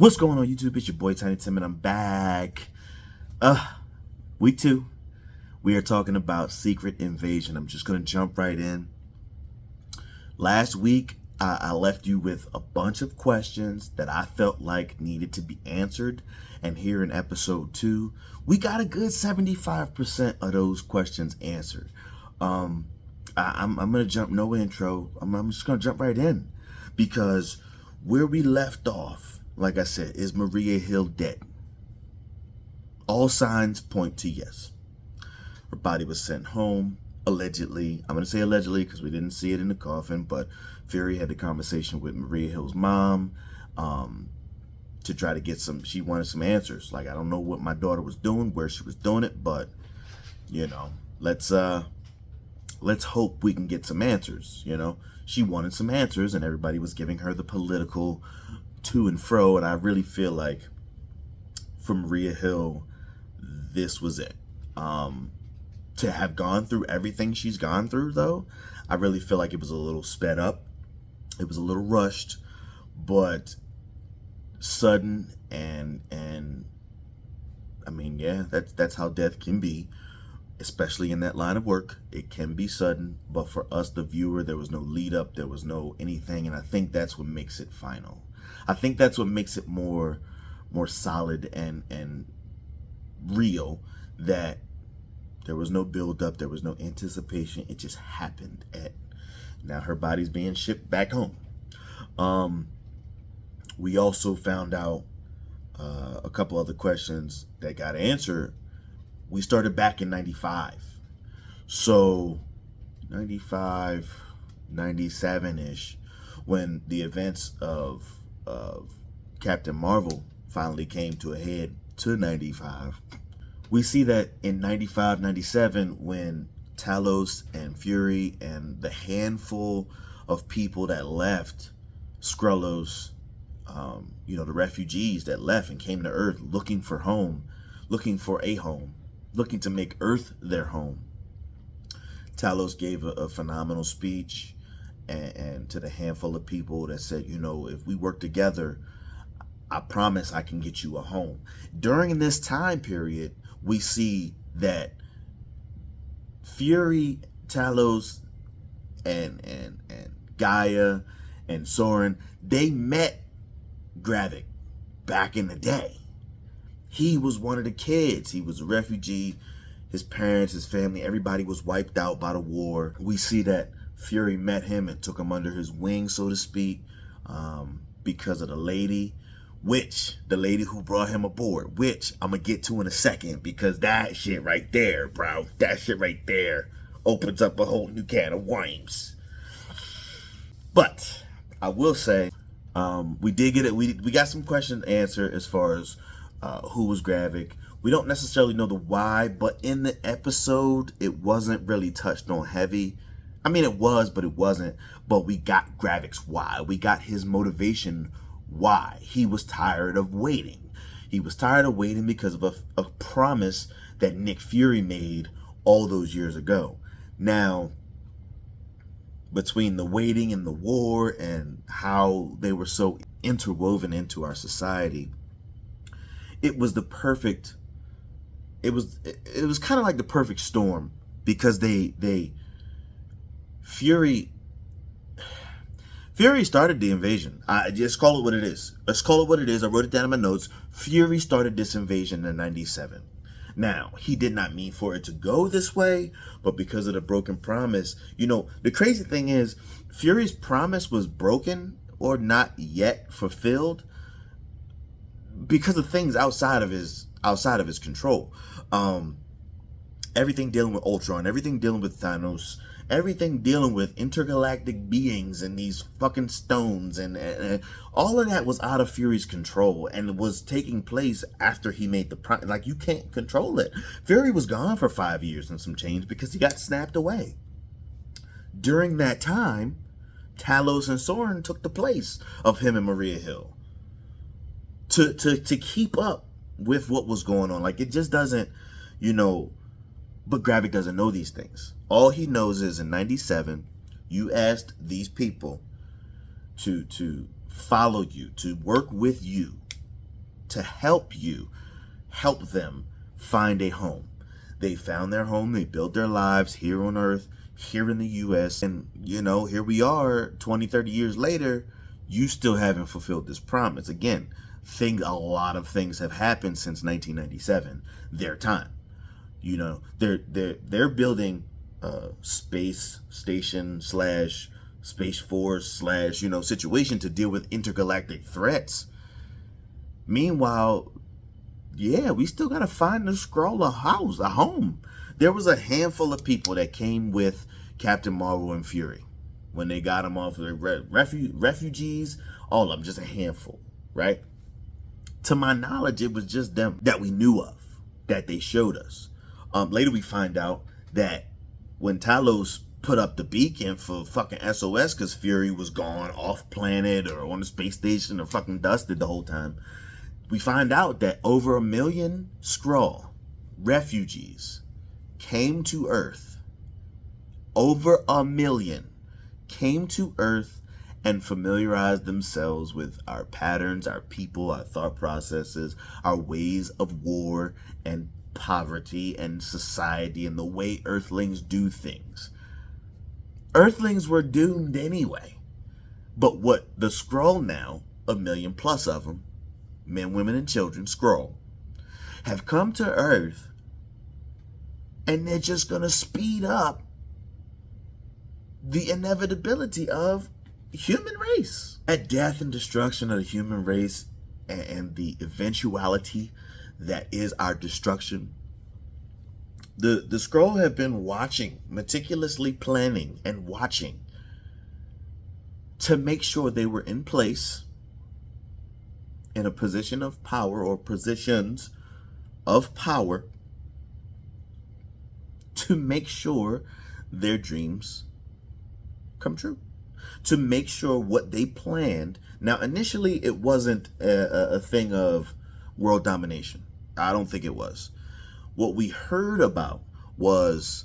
What's going on, YouTube? It's your boy Tiny Tim, and I'm back. Week 2. We are talking about Secret Invasion. I'm just gonna jump right in. Last week, I left you with a bunch of questions that I felt like needed to be answered, and here in episode 2, we got a good 75% of those questions answered. I'm gonna jump, no intro. I'm just gonna jump right in because where we left off, like I said, is Maria Hill dead? All signs point to yes. Her body was sent home, allegedly. I'm going to say allegedly because we didn't see it in the coffin, but Fury had the conversation with Maria Hill's mom to try to get she wanted some answers. Like, I don't know what my daughter was doing, where she was doing it, but, you know, let's hope we can get some answers, you know. She wanted some answers, and everybody was giving her the political to and fro, and I really feel like for Maria Hill, this was it. To have gone through everything she's gone through, though, I really feel like it was a little sped up. It was a little rushed, but sudden, and I mean, yeah, that's how death can be, especially in that line of work. It can be sudden, but for us, the viewer, there was no lead up, there was no anything, and I think that's what makes it final. I think that's what makes it more solid and real, that there was no build up, there was no anticipation. It just happened. Now her body's being shipped back home. We also found out a couple other questions that got answered. We started back in 95. So 95, 97-ish, when the events of Captain Marvel finally came to a head to 95. We see that in 95, 97, when Talos and Fury and the handful of people that left Skrullos, the refugees that left and came to Earth looking for home, looking for a home, looking to make Earth their home. Talos gave a phenomenal speech, and to the handful of people that said, if we work together, I promise I can get you a home. During this time period, we see that Fury, Talos, and Gaia and Soren, they met Gravik back in the day. He was one of the kids. He was a refugee. His parents, his family, everybody was wiped out by the war. We see that Fury met him and took him under his wing, so to speak, because of the lady who brought him aboard, which I'm going to get to in a second, because that shit right there, bro, that shit right there opens up a whole new can of worms. But I will say, we did get it. We got some questions answered as far as who was Gravik. We don't necessarily know the why, but in the episode, it wasn't really touched on heavy. I mean, it was, but it wasn't. But we got Gravik's why. We got his motivation why. He was tired of waiting. He was tired of waiting because of a promise that Nick Fury made all those years ago. Now, between the waiting and the war and how they were so interwoven into our society, it was the perfect, it was kind of like the perfect storm, because Fury started the invasion. I just call it what it is. Let's call it what it is. I wrote it down in my notes. Fury started this invasion in 97. Now, he did not mean for it to go this way, but because of the broken promise, the crazy thing is, Fury's promise was broken or not yet fulfilled because of things outside of his control. Everything dealing with Ultron, everything dealing with Thanos, everything dealing with intergalactic beings and these fucking stones, and all of that was out of Fury's control, and it was taking place after he made the promise. Like, you can't control it. Fury was gone for 5 years and some change because he got snapped away. During that time, Talos and Soren took the place of him and Maria Hill to keep up with what was going on. Like, it just doesn't, but Gravik doesn't know these things. All he knows is in 97, you asked these people to follow you, to work with you, to help them find a home. They found their home, they built their lives here on Earth, here in the US, and here we are 20, 30 years later, you still haven't fulfilled this promise. Again, a lot of things have happened since 1997, their time. They're building space station / Space Force / situation to deal with intergalactic threats. Meanwhile, we still gotta find the Skrull a home. There was a handful of people that came with Captain Marvel and Fury when they got them off the refugees. All of them, just a handful, right? To my knowledge, it was just them that we knew of, that they showed us. Later we find out that when Talos put up the beacon for fucking SOS because Fury was gone off planet or on the space station or fucking dusted the whole time, we find out that over 1 million Skrull refugees came to Earth. Over 1 million came to Earth and familiarized themselves with our patterns, our people, our thought processes, our ways of war and poverty and society and the way Earthlings do things. Earthlings were doomed anyway. But what the Skrull now, 1 million plus of them, men, women, and children, Skrull, have come to Earth, and they're just going to speed up the inevitability of human race. At death and destruction of the human race and the eventuality that is our destruction, the Skrull have been watching, meticulously planning and watching to make sure they were in place in a position of power or positions of power to make sure their dreams come true, to make sure what they planned. Now, initially, it wasn't a thing of world domination. I don't think it was. What we heard about was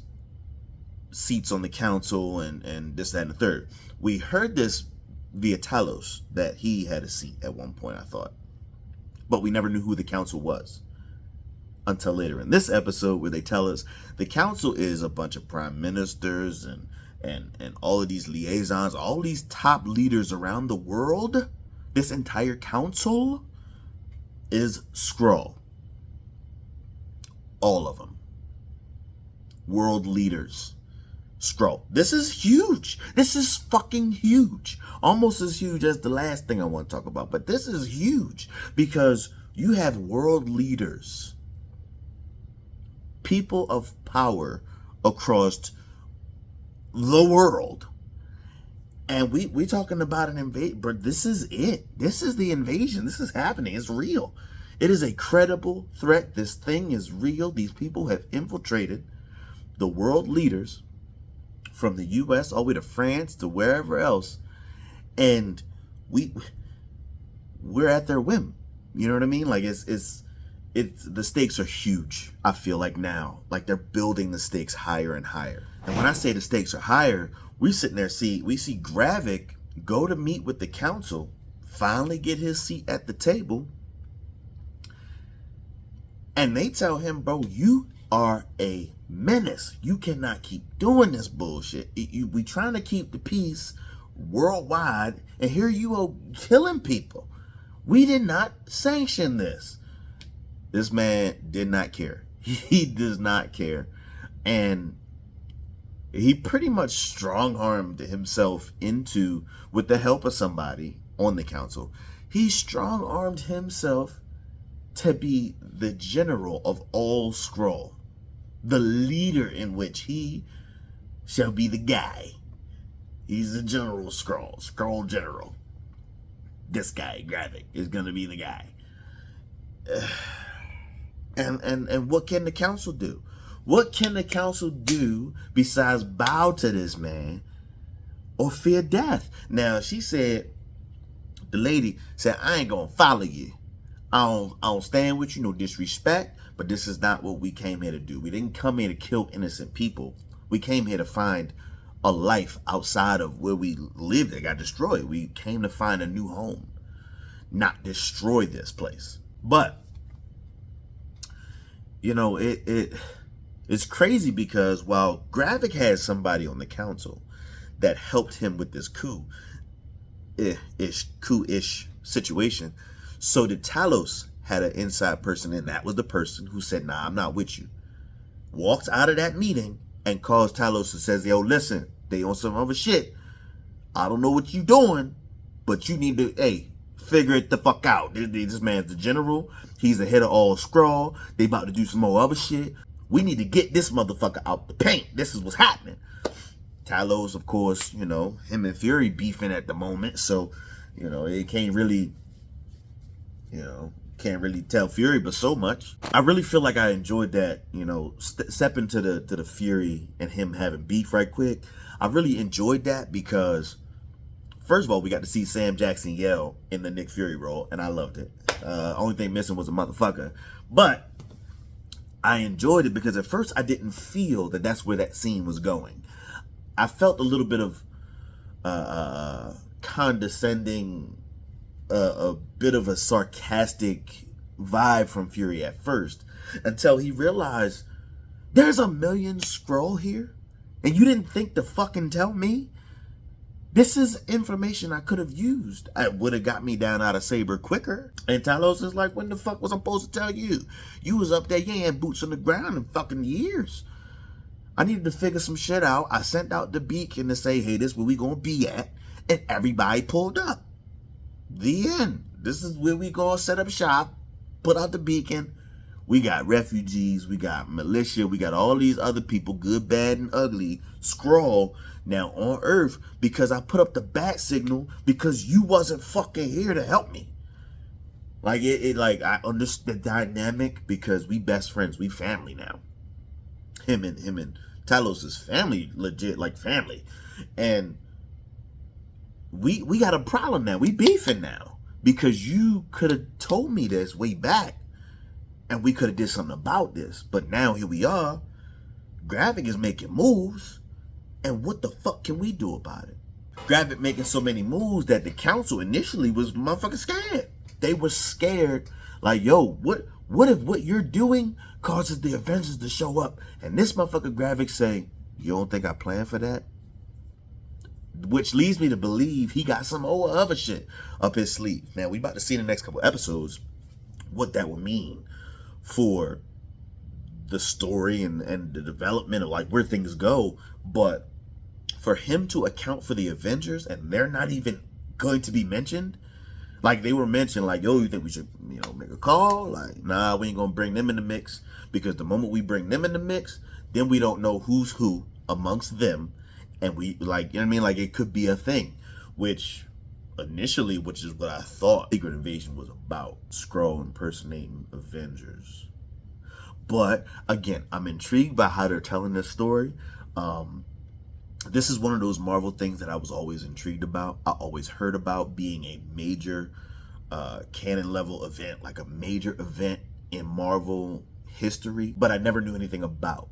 seats on the council and this, that, and the third. We heard this via Talos, that he had a seat at one point, I thought. But we never knew who the council was until later in this episode, where they tell us the council is a bunch of prime ministers and all of these liaisons, all these top leaders around the world. This entire council is Skrull. All of them. World leaders. Skrull. This is huge. This is fucking huge. Almost as huge as the last thing I want to talk about. But this is huge because you have world leaders, people of power across the world. And we talking about an invasion, but this is it. This is the invasion. This is happening. It's real. It is a credible threat. This thing is real. These people have infiltrated the world leaders from the US all the way to France to wherever else. And we're at their whim. You know what I mean? Like it's the stakes are huge. I feel like now, like they're building the stakes higher and higher. And when I say the stakes are higher, we sitting there we see Gravik go to meet with the council, finally get his seat at the table, and they tell him, bro, you are a menace. You cannot keep doing this bullshit. We trying to keep the peace worldwide, and here you are killing people. We did not sanction this. This man did not care. He does not care. And he pretty much strong-armed himself into, with the help of somebody on the council, he strong-armed himself to be the general of all Skrull, the leader in which he shall be the guy. He's the general Skrull general. This guy, Gravik, is gonna be the guy. And what can the council do? What can the council do besides bow to this man or fear death? Now, the lady said, I ain't gonna follow you. I don't stand with you, no disrespect, but this is not what we came here to do. We didn't come here to kill innocent people. We came here to find a life outside of where we lived that got destroyed. We came to find a new home, not destroy this place. But you know, it's crazy because while Gravik had somebody on the council that helped him with this coup-ish situation, so did Talos had an inside person, and that was the person who said, nah, I'm not with you. Walks out of that meeting and calls Talos and says, yo, listen, they on some other shit. I don't know what you doing, but you need to, hey, figure it the fuck out. This man's the general. He's the head of all Skrull. They about to do some more other shit. We need to get this motherfucker out the paint. This is what's happening. Talos, of course, you know, him and Fury beefing at the moment. So, you know, it can't really, tell Fury but so much. I really feel like I enjoyed that, you know, stepping to the Fury and him having beef right quick. I really enjoyed that because, first of all, we got to see Sam Jackson yell in the Nick Fury role, and I loved it. Only thing missing was a motherfucker. But I enjoyed it because at first I didn't feel that that's where that scene was going. I felt a little bit of condescending, a bit of a sarcastic vibe from Fury at first, until he realized there's 1 million Skrull here, and you didn't think to fucking tell me? This is information I could have used. It would have got me down out of Saber quicker. And Talos is like, when the fuck was I supposed to tell you? You was up there, you ain't had boots on the ground in fucking years. I needed to figure some shit out. I sent out the beacon to say, hey, this is where we gonna be at. And everybody pulled up. The end. This is where we gonna set up shop, put out the beacon. We got refugees, we got militia, we got all these other people, good, bad, and ugly, Skrull, now on Earth, because I put up the bat signal because you wasn't fucking here to help me. Like, like, I understand the dynamic because we best friends, we family now. Him and Talos is family, legit, like family. And we got a problem now, we beefing now, because you could have told me this way back. And we could have did something about this. But now here we are. Gravik is making moves. And what the fuck can we do about it? Gravik making so many moves that the council initially was motherfucking scared. They were scared. Like, yo, what if what you're doing causes the Avengers to show up? And this motherfucker Gravik saying, you don't think I planned for that? Which leads me to believe he got some other shit up his sleeve. Now, we about to see in the next couple episodes what that would mean for the story and the development of like where things go. But for him to account for the Avengers and they're not even going to be mentioned, like they were mentioned, like, yo, you think we should, you know, make a call? Like, nah, we ain't gonna bring them in the mix, because the moment we bring them in the mix, then we don't know who's who amongst them. And we, like, you know what I mean? Like, it could be a thing, which initially, which is what I thought Secret Invasion was about, Skrull impersonating Avengers. But again, I'm intrigued by how they're telling this story. This is one of those Marvel things that I was always intrigued about. I always heard about being a major canon level event, like a major event in Marvel history, but I never knew anything about.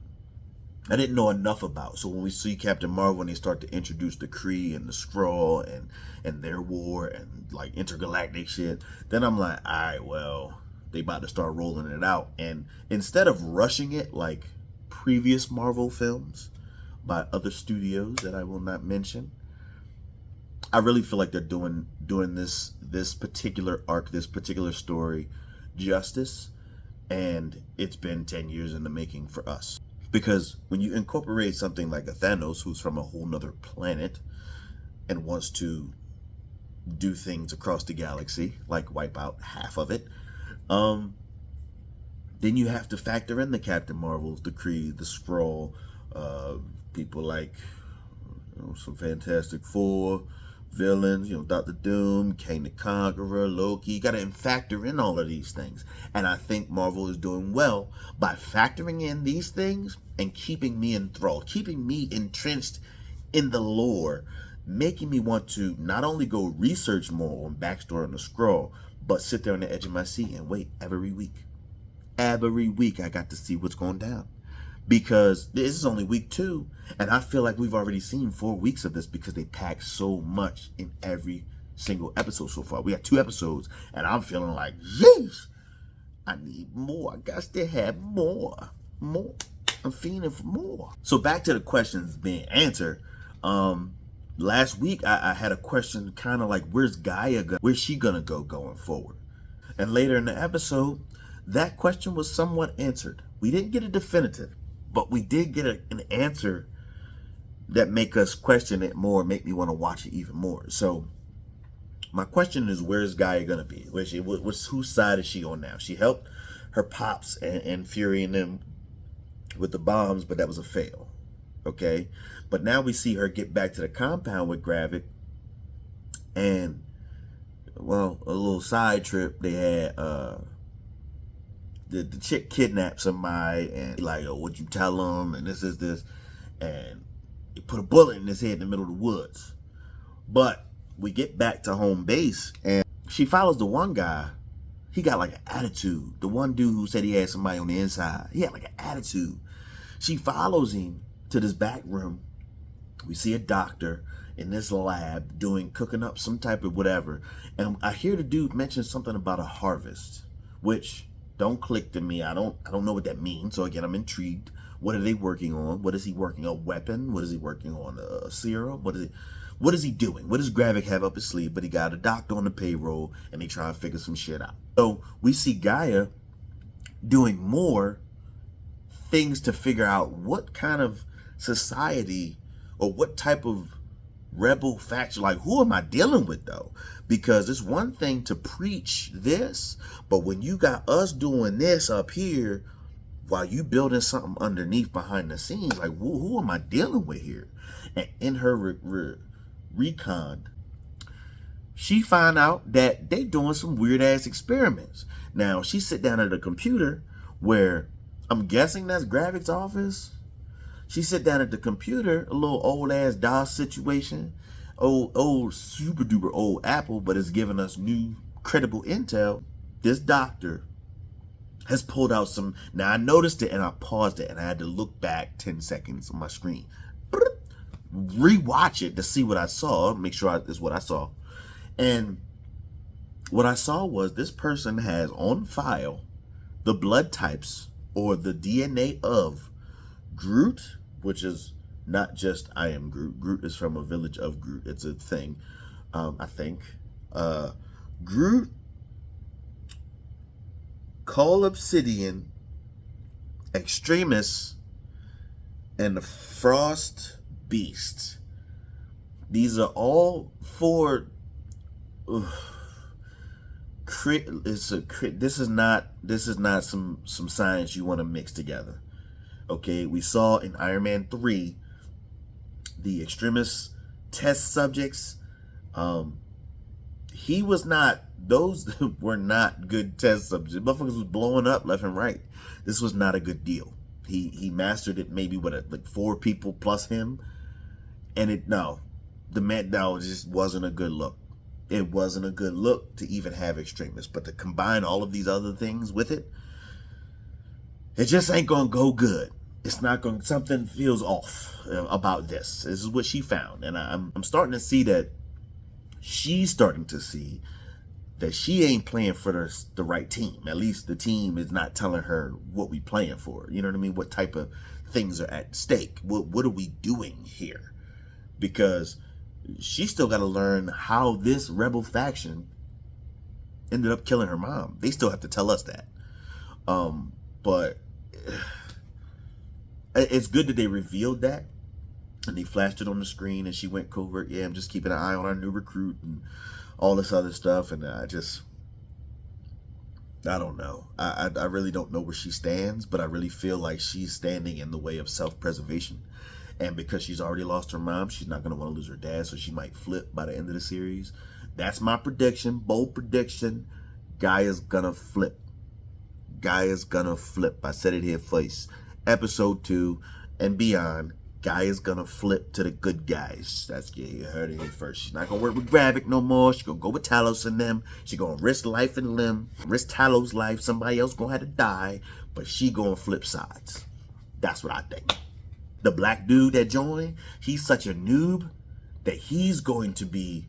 I didn't know enough about. So when we see Captain Marvel and they start to introduce the Kree and the Skrull and their war and like intergalactic shit, then I'm like, all right, well, they about to start rolling it out. And instead of rushing it like previous Marvel films by other studios that I will not mention, I really feel like they're doing this particular arc, this particular story justice. And it's been 10 years in the making for us. Because when you incorporate something like a Thanos, who's from a whole nother planet and wants to do things across the galaxy, like wipe out half of it, then you have to factor in the Captain Marvels, the Kree, the Skrull, people like, you know, some Fantastic Four villains, you know, Doctor Doom, Kang the Conqueror, Loki. You got to factor in all of these things. And I think Marvel is doing well by factoring in these things and keeping me enthralled, keeping me entrenched in the lore, making me want to not only go research more on backstory on the Skrull, but sit there on the edge of my seat and wait every week. Every week I got to see what's going down. Because this is only week 2, and I feel like we've already seen 4 weeks of this because they packed so much in every single episode so far. We got 2 episodes, and I'm feeling like, yeesh, I need more. I got to have more. More. I'm fiending for more. So back to the questions being answered. Last week I had a question kind of like, where's Gaia where's she gonna go going forward? And later in the episode, that question was somewhat answered. We didn't get a definitive, but we did get an answer that make us question it more, make me want to watch it even more. So my question is, where's Gaia gonna be? Whose side is she on now? She helped her pops and Fury and them with the bombs, but that was a fail. Okay, but now we see her get back to the compound with Gravik, and well, a little side trip. They had the chick kidnapped somebody, and like, oh, what'd you tell him? And this, and he put a bullet in his head in the middle of the woods. But we get back to home base, and she follows the one guy. He got like an attitude. The one dude who said he had somebody on the inside, he had like an attitude. She follows him to this back room. We see a doctor in this lab cooking up some type of whatever. And I hear the dude mention something about a harvest, which don't click to me. I don't know what that means. So again, I'm intrigued. What are they working on? What is he working on? A weapon? What is he working on? A serum? What is he doing? What does Gravik have up his sleeve? But he got a doctor on the payroll, and they try to figure some shit out. So we see Gaia doing more things to figure out what kind of society or what type of rebel faction, like, who am I dealing with though? Because it's one thing to preach this, but when you got us doing this up here while you building something underneath behind the scenes, like, who am I dealing with here? And in her recon, she find out that they doing some weird ass experiments. Now she sit down at a computer where I'm guessing that's Gravik's office. She sit down at the computer, a little old ass DOS situation, old super duper old Apple, but it's giving us new credible intel. This doctor has pulled out some. Now I noticed it and I paused it and I had to look back 10 seconds on my screen, rewatch it to see what I saw, make sure it's what I saw. And what I saw was this person has on file the blood types or the DNA of Groot, which is not just I am Groot. Groot is from a village of Groot. It's a thing, I think. Groot, Cull Obsidian, Extremis, and the Frost Beast. These are all four. This is not some science you want to mix together. Okay, we saw in Iron Man 3 the Extremis test subjects. He was not, those were not good test subjects. Motherfuckers was blowing up left and right. This was not a good deal. He mastered it maybe with like 4 people plus him, and it just wasn't a good look. It wasn't a good look to even have Extremis, but to combine all of these other things with it, it just ain't gonna go good. It's not going. Something feels off about this. This is what she found, and I'm starting to see that she's starting to see that she ain't playing for the right team. At least the team is not telling her what we playing for. You know what I mean? What type of things are at stake? What are we doing here? Because she still got to learn how this rebel faction ended up killing her mom. They still have to tell us that. But it's good that they revealed that and they flashed it on the screen and she went covert. Yeah, I'm just keeping an eye on our new recruit and all this other stuff. And I don't know. I really don't know where she stands, but I really feel like she's standing in the way of self-preservation. And because she's already lost her mom, she's not going to want to lose her dad, so she might flip by the end of the series. That's my prediction, bold prediction. Gaia's going to flip. Gaia's going to flip. I said it here first. Episode 2 and beyond, Gaia's going to flip to the good guys. You heard it here first. She's not going to work with Gravik no more. She's going to go with Talos and them. She's going to risk life and limb, risk Talos' life. Somebody else going to have to die, but she going to flip sides. That's what I think. The black dude that joined, he's such a noob that he's going to be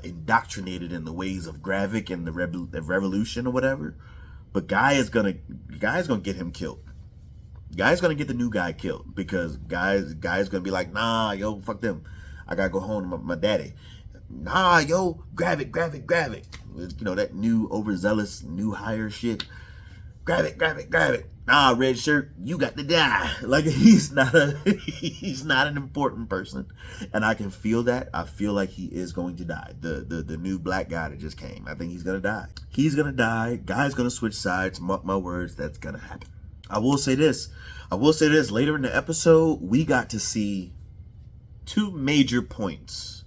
indoctrinated in the ways of Gravik and the revolution or whatever. But Guy's gonna get him killed. Guy's gonna get the new guy killed because Guy's gonna be like, nah, yo, fuck them. I gotta go home to my daddy. Nah, yo, grab it. You know, that new overzealous new hire shit. Grab it. Nah, red shirt, you got to die. Like he's not an important person. And I can feel that. I feel like he is going to die. The new black guy that just came. I think he's gonna die. He's gonna die. Guy's gonna switch sides. Mark my words, that's gonna happen. I will say this. Later in the episode, we got to see two major points.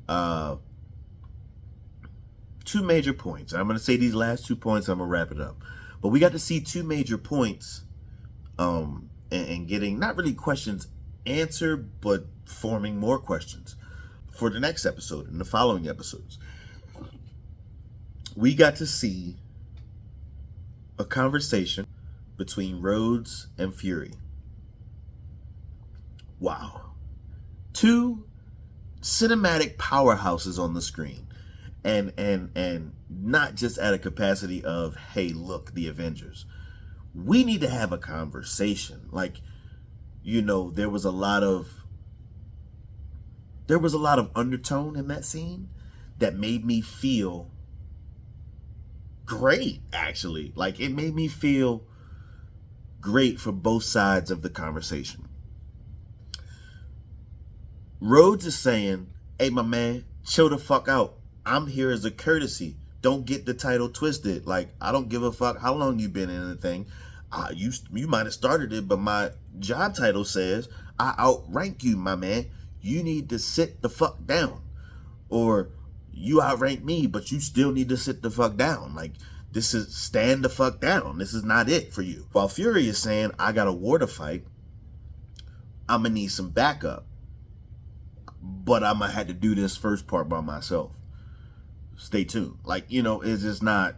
I'm going to say these last 2 points. I'm going to wrap it up. But we got to see two major points and getting not really questions answered, but forming more questions for the next episode and the following episodes. We got to see a conversation between Rhodes and Fury. Wow. Two cinematic powerhouses on the screen. And not just at a capacity of, hey, look, the Avengers. We need to have a conversation. Like, you know, there was a lot of undertone in that scene that made me feel great, actually. Like, it made me feel great for both sides of the conversation. Rhodes is saying, hey, my man, chill the fuck out. I'm here as a courtesy. Don't get the title twisted. Like, I don't give a fuck how long you've been in the thing. You might have started it, but my job title says I outrank you, my man. You need to sit the fuck down. Or you outrank me, but you still need to sit the fuck down. Like, this is stand the fuck down. This is not it for you. While Fury is saying, I got a war to fight. I'm going to need some backup. But I'm going to have to do this first part by myself. Stay tuned. Like, you know, it's not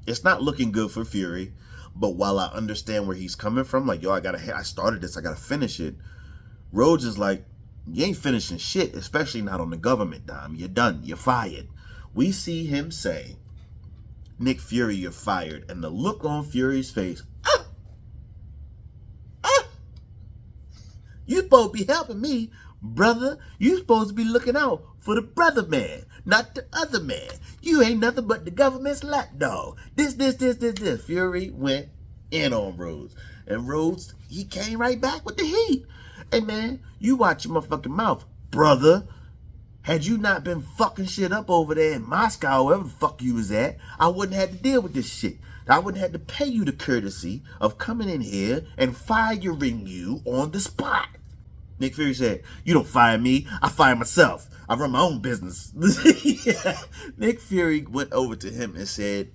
looking good for Fury. But while I understand where he's coming from, like, yo, I started this, I gotta finish it. Rhodes is like, you ain't finishing shit, especially not on the government dime. You're done. You're fired. We see him say, Nick Fury, you're fired. And the look on Fury's face, you supposed to be helping me, brother. You supposed to be looking out for the brother man, not the other man. You ain't nothing but the government's lapdog. This. Fury went in on Rhodes. And Rhodes, he came right back with the heat. Hey, man, you watch your motherfucking mouth, brother. Had you not been fucking shit up over there in Moscow, wherever the fuck you was at, I wouldn't have to deal with this shit. I wouldn't have to pay you the courtesy of coming in here and firing you on the spot. Nick Fury said, you don't fire me, I fire myself. I run my own business. Nick Fury went over to him and said,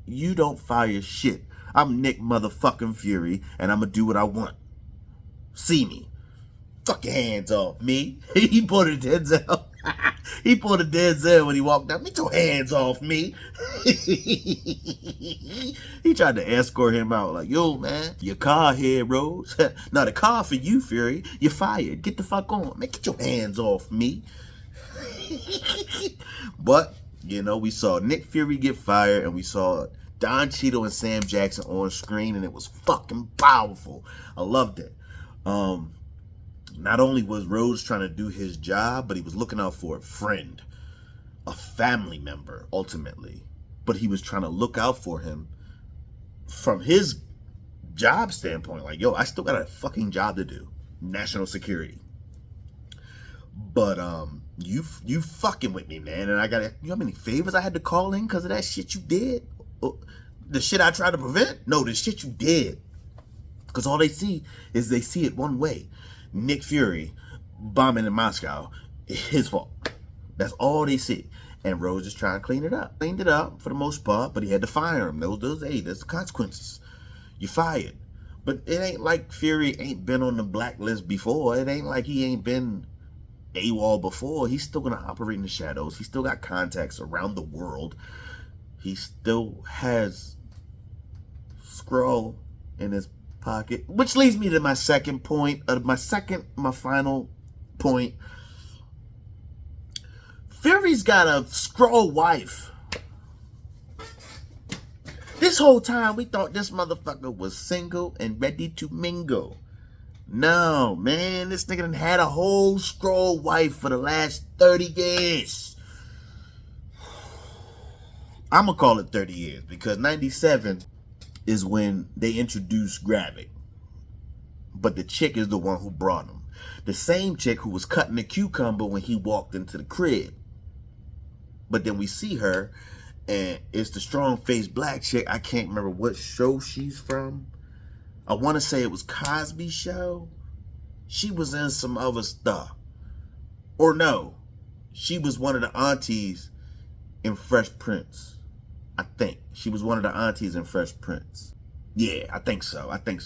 you don't fire shit. I'm Nick motherfucking Fury, and I'm going to do what I want. See me. Fuck your hands off me. He pulled a Denzel. He pulled a Denzel when he walked out. Get your hands off me. He tried to escort him out like, yo, man, your car here, Rose. Now the car for you, Fury. You're fired. Get the fuck on. Man, get your hands off me. But, you know, we saw Nick Fury get fired, and we saw Don Cheadle and Sam Jackson on screen, and it was fucking powerful. I loved it. Not only was Rhodes trying to do his job, but he was looking out for a friend, a family member, ultimately. But he was trying to look out for him from his job standpoint. Like, yo, I still got a fucking job to do. National security. But you fucking with me, man. And you know how many favors I had to call in because of that shit you did? The shit I tried to prevent? No, the shit you did. Because all they see it one way. Nick Fury bombing in Moscow, his fault. That's all they see. And Rhodes is trying to clean it up. Cleaned it up for the most part, but he had to fire him. There's the consequences. You fired. But it ain't like Fury ain't been on the blacklist before. It ain't like he ain't been AWOL before. He's still going to operate in the shadows. He still got contacts around the world. He still has Skrull in his pocket, which leads me to my second point, my final point. Fury's got a Skrull wife. This whole time we thought this motherfucker was single and ready to mingle. No, man, this nigga done had a whole Skrull wife for the last 30 years. I'm gonna call it 30 years because 97 is when they introduced Gravik. But the chick is the one who brought him. The same chick who was cutting the cucumber when he walked into the crib. But then we see her, and it's the strong-faced black chick. I can't remember what show she's from. I want to say it was Cosby Show. She was in some other stuff. Or no, she was one of the aunties in Fresh Prince. I think. She was one of the aunties in Fresh Prince. Yeah, I think so. I'm going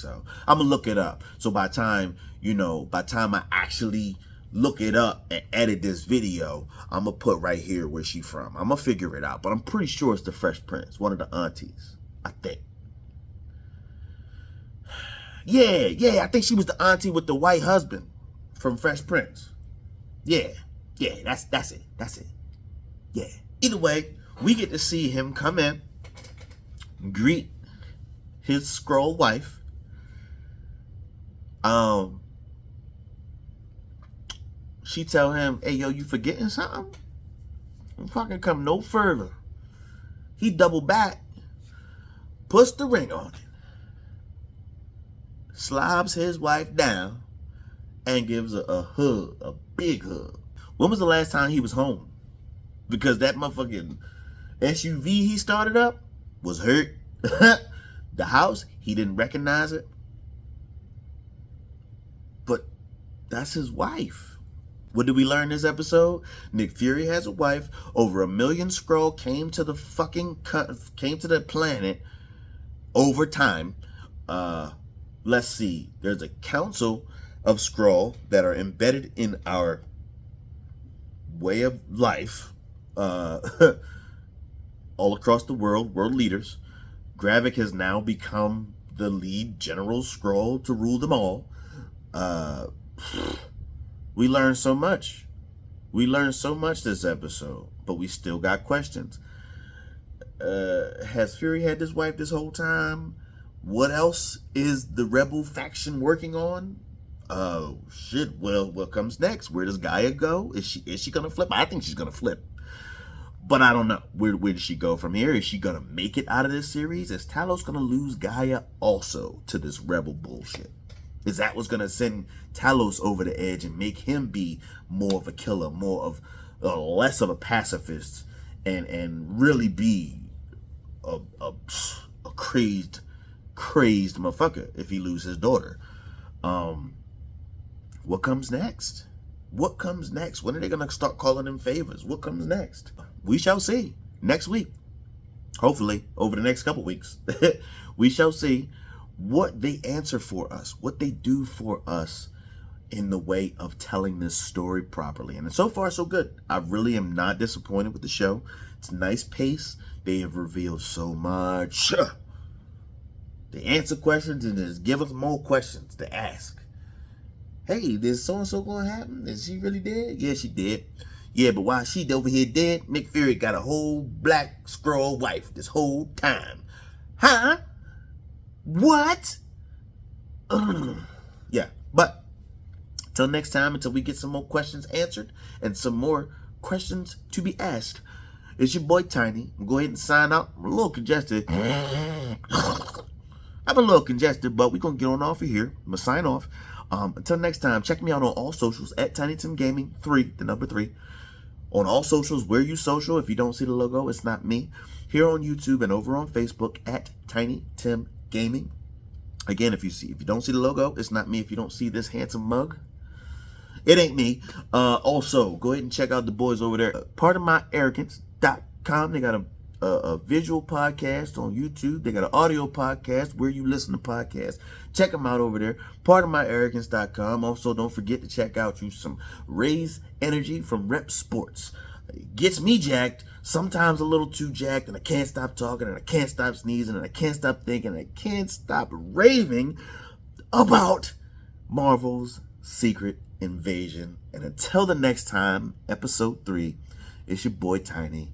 to look it up. So by the time I actually look it up and edit this video, I'm going to put right here where she from. I'm going to figure it out. But I'm pretty sure it's the Fresh Prince. One of the aunties. I think. Yeah, I think she was the auntie with the white husband from Fresh Prince. Yeah, that's it. Yeah. Either way, we get to see him come in, greet his Skrull wife. She tell him, hey, yo, you forgetting something? Don't fucking come no further. He double back, puts the ring on it, slobs his wife down, and gives her a hug, a big hug. When was the last time he was home? Because that motherfucking SUV he started up was hurt. The house, he didn't recognize it. But that's his wife. What did we learn this episode? Nick Fury has a wife. Over 1 million Skrull came to the planet over time. Let's see. There's a council of Skrull that are embedded in our way of life. All across the world leaders. Gravik has now become the lead general Skrull to rule them all. We learned so much. This episode, but we still got questions. Has Fury had this wife this whole time? What else is the rebel faction working on? Oh shit! Well, what comes next? Where does Gaia go? Is she gonna flip? I think she's gonna flip. But I don't know. Where does she go from here? Is she going to make it out of this series? Is Talos going to lose Gaia also to this rebel bullshit? Is that what's going to send Talos over the edge and make him be more of a killer, less of a pacifist, and really be a crazed motherfucker if he loses his daughter? What comes next? When are they going to start calling him favors? What comes next? We shall see next week. Hopefully, over the next couple weeks. We shall see what they answer for us, what they do for us in the way of telling this story properly. And so far, so good. I really am not disappointed with the show. It's a nice pace. They have revealed so much. They answer questions and just give us more questions to ask. Hey, did so-and-so gonna happen? Is she really dead? Yeah, she did. Yeah, but while she over here dead, Nick Fury got a whole black Skrull wife this whole time. Huh? What? Yeah, but till next time, until we get some more questions answered and some more questions to be asked, it's your boy Tiny. Go ahead and sign out. I'm a little congested. I'm a little congested, but we're gonna get on off of here. I'm gonna sign off. Until next time, check me out on all socials at Tiny Tim Gaming 3, the number 3. On all socials, where you social. If you don't see the logo, it's not me. Here on YouTube and over on Facebook at Tiny Tim Gaming. Again, if you don't see the logo, it's not me. If you don't see this handsome mug, it ain't me. Also, go ahead and check out the boys over there. PardonMyArrogance.com. They got a visual podcast on YouTube. They got an audio podcast where you listen to podcasts. Check them out over there. PardonMyArrogance.com. Also, don't forget to check out some Raise Energy from Rep Sports. It gets me jacked, sometimes a little too jacked, and I can't stop talking, and I can't stop sneezing, and I can't stop thinking, and I can't stop raving about Marvel's Secret Invasion. And until the next time, episode 3, it's your boy Tiny.